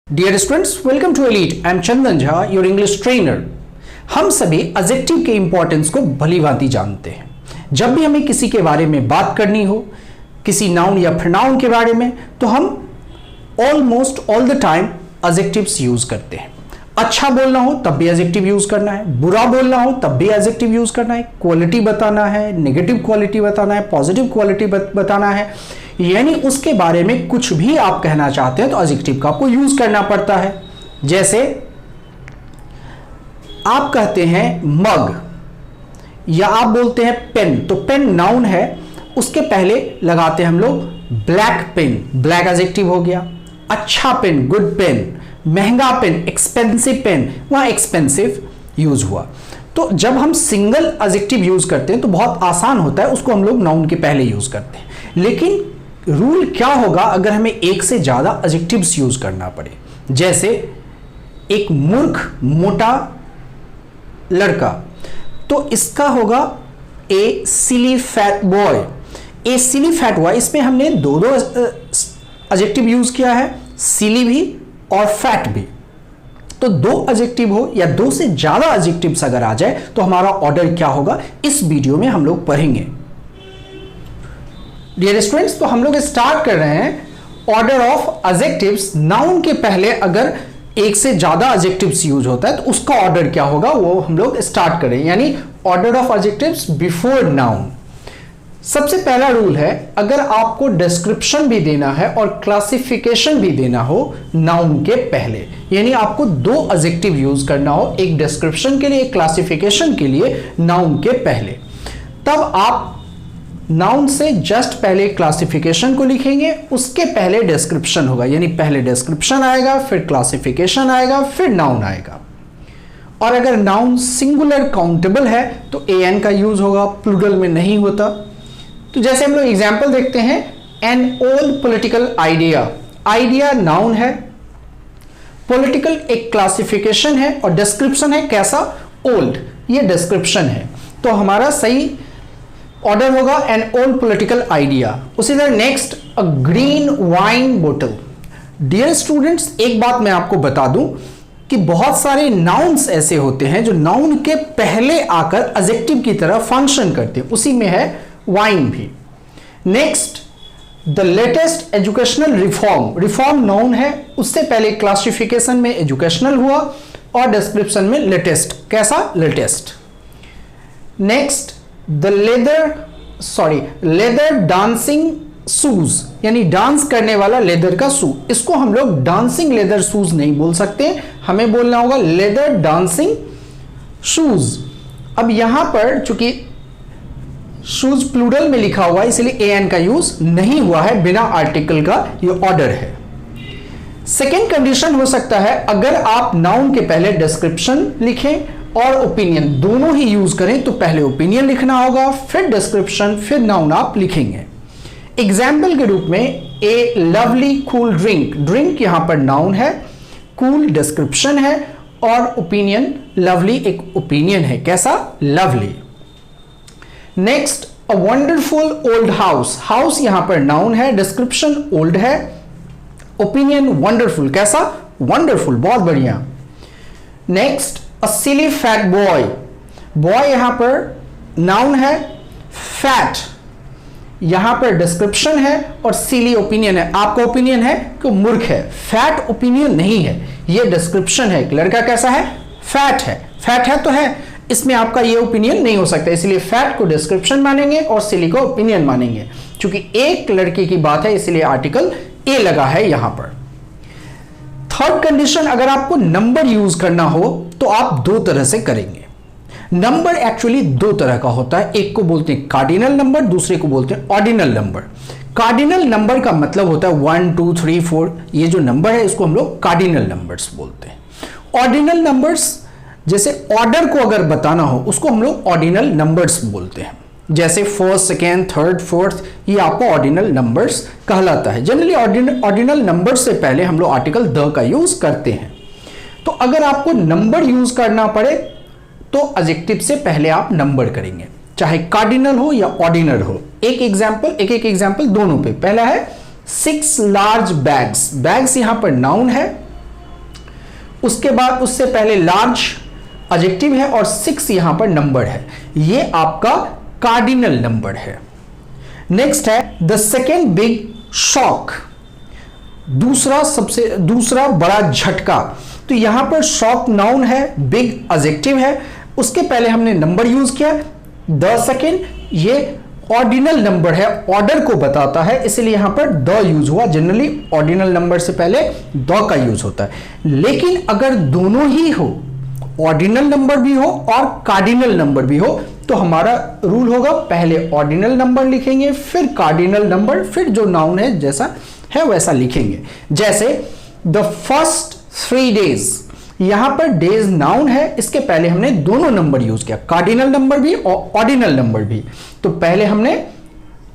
Dear students, welcome to Elite. I am Chandan Jha, your English trainer. हम सभी adjective के importance को भलीभांति जानते हैं। जब भी हमें किसी के बारे में बात करनी हो, किसी नाउन या प्रोनाउन के बारे में, तो हम almost all the time adjectives use करते हैं। अच्छा बोलना हो तब भी एडजेक्टिव यूज करना है, बुरा बोलना हो तब भी एडजेक्टिव यूज करना है, क्वालिटी बताना है, नेगेटिव क्वालिटी बताना है, पॉजिटिव क्वालिटी बताना है, यानी उसके बारे में कुछ भी आप कहना चाहते हैं तो एडजेक्टिव का आपको यूज करना पड़ता है। जैसे आप कहते हैं मग या आप बोलते हैं पेन, तो पेन नाउन है, उसके पहले लगाते हैं हम लोग ब्लैक पेन, ब्लैक एडजेक्टिव हो गया। अच्छा पेन, गुड पेन। महंगा पेन, एक्सपेंसिव पेन, वहां एक्सपेंसिव यूज हुआ। तो जब हम सिंगल एडजेक्टिव यूज करते हैं तो बहुत आसान होता है, उसको हम लोग नाउन के पहले यूज करते हैं। लेकिन रूल क्या होगा अगर हमें एक से ज्यादा एडजेक्टिव्स यूज करना पड़े? जैसे एक मूर्ख मोटा लड़का, तो इसका होगा ए सिली फैट बॉय। ए सिली फैट बॉय, इसमें हमने दो एडजेक्टिव यूज किया है, सिली भी और फैट भी। तो दो एडजेक्टिव हो या दो से ज्यादा एडजेक्टिव्स अगर आ जाए तो हमारा ऑर्डर क्या होगा, इस वीडियो में हम लोग पढ़ेंगे। डियर स्टूडेंट्स, तो हम लोग स्टार्ट कर रहे हैं ऑर्डर ऑफ एडजेक्टिव्स। नाउन के पहले अगर एक से ज्यादा एडजेक्टिव्स यूज होता है तो उसका ऑर्डर क्या होगा वो हम लोग स्टार्ट करें, यानी order of adjectives before noun. सबसे पहला रूल है, अगर आपको डिस्क्रिप्शन भी देना है और क्लासिफिकेशन भी देना हो नाउन के पहले, यानी आपको दो एडजेक्टिव यूज करना हो, एक डिस्क्रिप्शन के लिए, एक क्लासिफिकेशन के लिए नाउन के पहले, तब आप नाउन से जस्ट पहले क्लासिफिकेशन को लिखेंगे, उसके पहले डिस्क्रिप्शन होगा, यानी पहले डिस्क्रिप्शन आएगा, फिर क्लासिफिकेशन आएगा, फिर नाउन आएगा। और अगर नाउन सिंगुलर काउंटेबल है तो एन का यूज होगा, प्लूरल में नहीं होता। तो जैसे हम लोग एग्जाम्पल देखते हैं, an old political idea. Idea noun है, पॉलिटिकल एक क्लासिफिकेशन है और डिस्क्रिप्शन है कैसा, ओल्ड, ये डिस्क्रिप्शन है। तो हमारा सही ऑर्डर होगा एन ओल्ड पॉलिटिकल आइडिया। उसी तरह नेक्स्ट, अ ग्रीन वाइन बोतल। डियर स्टूडेंट्स, एक बात मैं आपको बता दूं कि बहुत सारे नाउन्स ऐसे होते हैं जो नाउन के पहले आकर एडजेक्टिव की तरह फंक्शन करते हैं, उसी में है वाइन भी। Next, the latest educational reform. Reform noun है, उससे पहले क्लासिफिकेशन में एजुकेशनल हुआ और डिस्क्रिप्शन में लेटेस्ट, कैसा, latest. Next, the leather dancing shoes, यानी डांस करने वाला लेदर का शू। इसको हम लोग डांसिंग लेदर शूज नहीं बोल सकते, हमें बोलना होगा लेदर डांसिंग शूज। अब यहां पर चूंकि शूज प्लूरल में लिखा हुआ है इसलिए एन का यूज नहीं हुआ है, बिना आर्टिकल का ये ऑर्डर है। सेकेंड कंडीशन हो सकता है, अगर आप नाउन के पहले डिस्क्रिप्शन लिखें और ओपिनियन दोनों ही यूज करें तो पहले ओपिनियन लिखना होगा, फिर डिस्क्रिप्शन, फिर नाउन आप लिखेंगे। एग्जाम्पल के रूप में, ए लवली कूल ड्रिंक। ड्रिंक यहां पर नाउन है, कूल डिस्क्रिप्शन है और ओपिनियन लवली एक ओपिनियन है, कैसा, lovely. Next, a wonderful old house. House यहां पर नाउन है, डिस्क्रिप्शन ओल्ड है, ओपिनियन वंडरफुल, कैसा, वंडरफुल, बहुत बढ़िया। नेक्स्ट, अ सिली फैट बॉय। बॉय यहां पर नाउन है, फैट यहां पर डिस्क्रिप्शन है और सिली ओपिनियन है। आपका ओपिनियन है कि मूर्ख है, फैट ओपिनियन नहीं है, यह डिस्क्रिप्शन है। लड़का कैसा है, फैट है। फैट है तो है, इसमें आपका ये ओपिनियन नहीं हो सकता, इसलिए फैट को डिस्क्रिप्शन मानेंगे और सिली को ओपिनियन मानेंगे। क्योंकि एक लड़के की बात है इसलिए आर्टिकल ए लगा है यहां पर। थर्ड कंडीशन, अगर आपको नंबर यूज करना हो तो आप दो तरह से करेंगे। नंबर एक्चुअली दो तरह का होता है, एक को बोलते हैं कार्डिनल नंबर, दूसरे को बोलते हैं ऑर्डिनल नंबर। कार्डिनल नंबर का मतलब होता है 1 2 3 4, ये जो नंबर है इसको हम लोग कार्डिनल नंबर्स बोलते हैं। ऑर्डिनल नंबर्स, जैसे ऑर्डर को अगर बताना हो उसको हम लोग ऑर्डिनल नंबर्स बोलते हैं। जैसे फर्स्ट, सेकेंड, थर्ड, फोर्थ, ये आपको ऑर्डिनल नंबर्स कहलाता है। जनरली ऑर्डिनल नंबर से पहले हम लोग आर्टिकल द का यूज करते हैं। तो अगर आपको नंबर यूज करना पड़े तो एडजेक्टिव से पहले आप नंबर करेंगे, चाहे कार्डिनल हो या ऑर्डिनल हो। एक एग्जाम्पल दोनों पे। पहला है 6 लार्ज बैग्स। बैग्स यहां पर नाउन है, उसके बाद उससे पहले लार्ज एडजेक्टिव है और 6 यहां पर नंबर है, ये आपका कार्डिनल नंबर है। नेक्स्ट है द सेकेंड बिग शॉक, दूसरा बड़ा झटका। तो यहां पर शॉक नाउन है, बिग एडजेक्टिव है, उसके पहले हमने नंबर यूज किया द सेकेंड, ये ऑर्डिनल नंबर है, ऑर्डर को बताता है, इसलिए यहां पर द यूज हुआ। जनरली ऑर्डिनल नंबर से पहले द का यूज होता है। लेकिन अगर दोनों ही हो, ऑर्डिनल नंबर भी हो और कार्डिनल नंबर भी हो, तो हमारा रूल होगा पहले ऑर्डिनल नंबर लिखेंगे, फिर कार्डिनल नंबर, फिर जो नाउन है जैसा है वैसा लिखेंगे। जैसे द फर्स्ट 3 days, यहां पर डेज नाउन है, इसके पहले हमने दोनों नंबर यूज किया, कार्डिनल नंबर भी और ऑर्डिनल नंबर भी। तो पहले हमने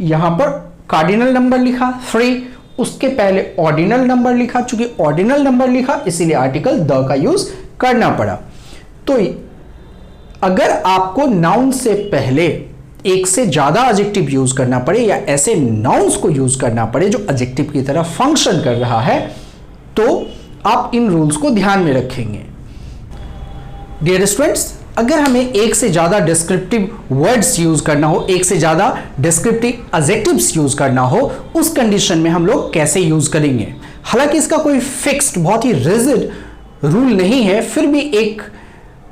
यहां पर कार्डिनल नंबर लिखा 3, उसके पहले ऑर्डिनल नंबर लिखा, चूंकि ऑर्डिनल नंबर लिखा इसीलिए आर्टिकल द का यूज करना पड़ा। तो अगर आपको नाउन से पहले एक से ज्यादा एडजेक्टिव यूज करना पड़े या ऐसे नाउन्स को यूज करना पड़े जो एडजेक्टिव की तरह फंक्शन कर रहा है, तो आप इन रूल्स को ध्यान में रखेंगे। डियर स्टूडेंट्स, अगर हमें एक से ज्यादा डिस्क्रिप्टिव वर्ड्स यूज करना हो, एक से ज्यादा डिस्क्रिप्टिव एडजेक्टिव्स यूज करना हो, उस कंडीशन में हम लोग कैसे यूज करेंगे? हालांकि इसका कोई फिक्स्ड बहुत ही रिजिड रूल नहीं है, फिर भी एक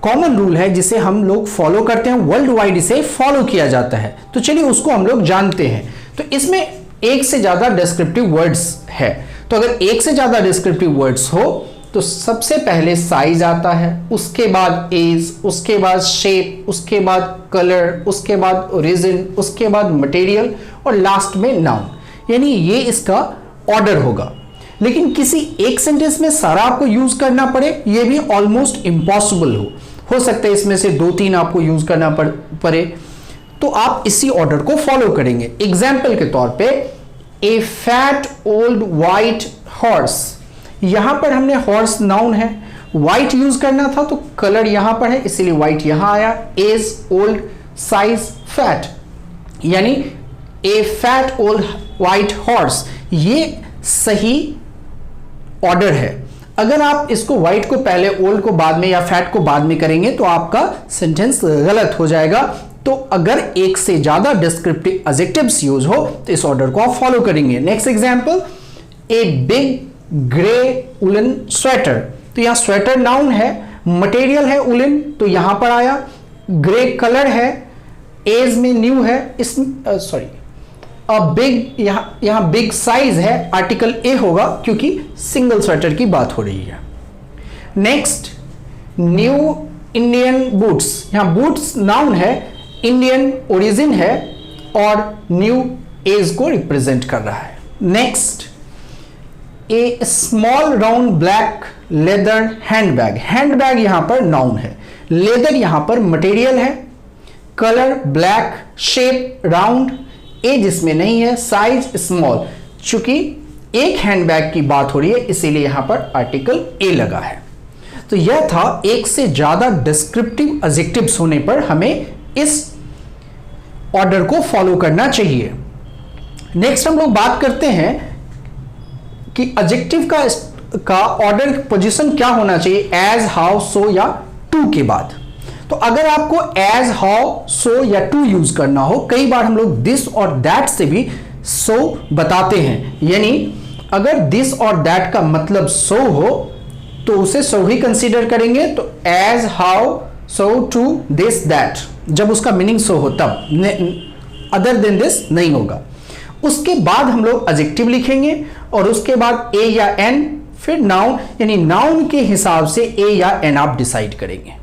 कॉमन रूल है जिसे हम लोग फॉलो करते हैं, वर्ल्ड वाइड इसे फॉलो किया जाता है। तो चलिए उसको हम लोग जानते हैं। तो इसमें एक से ज्यादा डिस्क्रिप्टिव वर्ड्स है, तो अगर एक से ज्यादा डिस्क्रिप्टिव वर्ड्स हो तो सबसे पहले साइज आता है, उसके बाद एज, उसके बाद शेप, उसके बाद कलर, उसके बाद ओरिजिन, उसके बाद मटेरियल और लास्ट में नाउन। यानी ये इसका ऑर्डर होगा। लेकिन किसी एक सेंटेंस में सारा आपको यूज करना पड़े, ये भी ऑलमोस्ट इम्पॉसिबल हो सकता है इसमें से 2-3 आपको यूज करना पड़े, तो आप इसी ऑर्डर को फॉलो करेंगे। एग्जाम्पल के तौर पे ए फैट ओल्ड व्हाइट हॉर्स, यहां पर हमने हॉर्स नाउन है, व्हाइट यूज करना था तो कलर यहां पर है इसीलिए व्हाइट यहां आया, एज ओल्ड, साइज फैट, यानी ए फैट ओल्ड व्हाइट हॉर्स, ये सही ऑर्डर है। अगर आप इसको व्हाइट को पहले, ओल्ड को बाद में या फैट को बाद में करेंगे तो आपका सेंटेंस गलत हो जाएगा। तो अगर एक से ज्यादा डिस्क्रिप्टिव एडजेक्टिव्स यूज हो तो इस ऑर्डर को आप फॉलो करेंगे। Next example, a big grey woollen sweater, तो यहां स्वेटर नाउन है, मटेरियल है उलन तो यहां पर आया, ग्रे कलर है, एज में न्यू है, इस बिग यहां बिग साइज है, आर्टिकल ए होगा क्योंकि सिंगल स्वेटर की बात हो रही है। नेक्स्ट, न्यू इंडियन बूट्स, यहां बूट्स नाउन है, इंडियन ओरिजिन है और न्यू एज को रिप्रेजेंट कर रहा है। Next, a small round black leather handbag, handbag यहां पर नाउन है, लेदर यहां पर मटेरियल है, colour black, shape round, age इसमें नहीं है, साइज स्मॉल, चूंकि एक हैंडबैग की बात हो रही है इसीलिए यहां पर आर्टिकल ए लगा है। तो यह था एक से ज्यादा डिस्क्रिप्टिव एडजेक्टिव्स होने पर हमें इस ऑर्डर को फॉलो करना चाहिए। नेक्स्ट हम लोग बात करते हैं कि एडजेक्टिव का ऑर्डर पोजीशन क्या होना चाहिए, एज, हाउ, सो या टू के बाद। तो अगर आपको एज, हाउ, सो या टू यूज करना हो, कई बार हम लोग दिस और दैट से भी सो बताते हैं, यानी अगर दिस और दैट का मतलब सो हो तो उसे सो ही कंसीडर करेंगे। तो as, how, so, too, this, that, जब उसका मीनिंग सो हो तब, अदर देन दिस नहीं होगा। उसके बाद हम लोग एडजेक्टिव लिखेंगे और उसके बाद ए या एन, फिर नाउन, यानी नाउन के हिसाब से ए या एन आप डिसाइड करेंगे।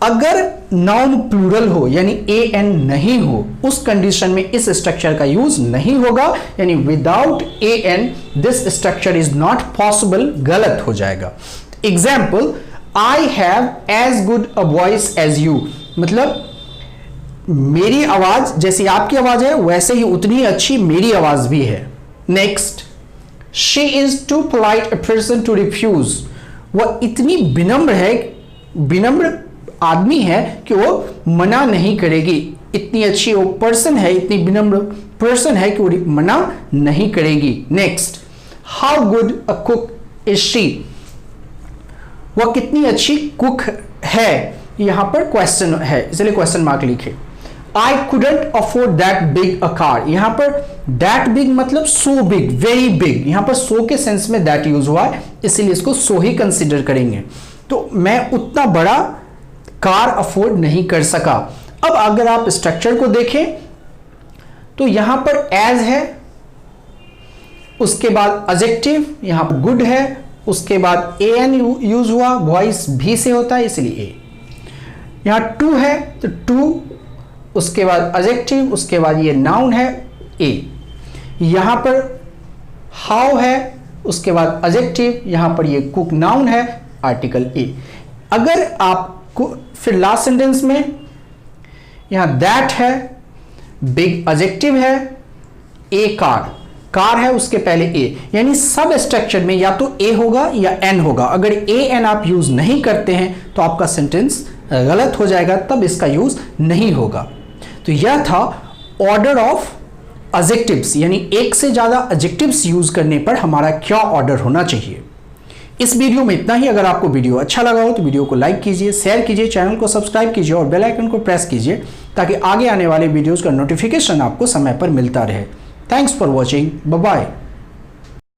अगर नाउन प्लूरल हो यानी ए एन नहीं हो, उस कंडीशन में इस स्ट्रक्चर का यूज नहीं होगा, यानी without A N this structure is not possible, गलत हो जाएगा। Example, I have as good a voice as you, मतलब मेरी आवाज जैसी आपकी आवाज है वैसे ही उतनी अच्छी मेरी आवाज भी है। Next, she is too polite a person to refuse, वह इतनी विनम्र है, विनम्र आदमी है कि वो मना नहीं करेगी, इतनी अच्छी वो पर्सन है, इतनी विनम्र पर्सन है कि वो मना नहीं करेगी। Next, how good a cook is she, वह कितनी अच्छी कुक है, यहां पर क्वेश्चन है इसलिए क्वेश्चन मार्क लिखे। I couldn't afford that big a car, यहां पर that big मतलब so big, very big, यहां पर so के सेंस में that यूज हुआ है इसीलिए इसको so ही कंसिडर करेंगे। तो मैं उतना बड़ा कार अफोर्ड नहीं कर सका। अब अगर आप स्ट्रक्चर को देखें तो यहां पर as है, उसके बाद एडजेक्टिव, यहां पर गुड है, उसके बाद an यूज हुआ, वॉइस भी से होता है इसलिए a। यहां टू है तो टू, उसके बाद एडजेक्टिव, उसके बाद ये नाउन है ए। यहां पर हाउ है, उसके बाद एडजेक्टिव, यहां पर ये कुक नाउन है, आर्टिकल ए। अगर आपको फिर लास्ट सेंटेंस में यहां दैट है, बिग एडजेक्टिव है, ए कार, कार है उसके पहले ए, यानी सब स्ट्रक्चर में या तो ए होगा या एन होगा। अगर ए एन आप यूज नहीं करते हैं तो आपका सेंटेंस गलत हो जाएगा, तब इसका यूज नहीं होगा। तो यह था ऑर्डर ऑफ एडजेक्टिव्स, यानी एक से ज्यादा एडजेक्टिव्स यूज करने पर हमारा क्या ऑर्डर होना चाहिए। इस वीडियो में इतना ही। अगर आपको वीडियो अच्छा लगा हो तो वीडियो को लाइक कीजिए, शेयर कीजिए, चैनल को सब्सक्राइब कीजिए और बेल आइकन को प्रेस कीजिए ताकि आगे आने वाले वीडियोस का नोटिफिकेशन आपको समय पर मिलता रहे। Thanks for watching, bye bye.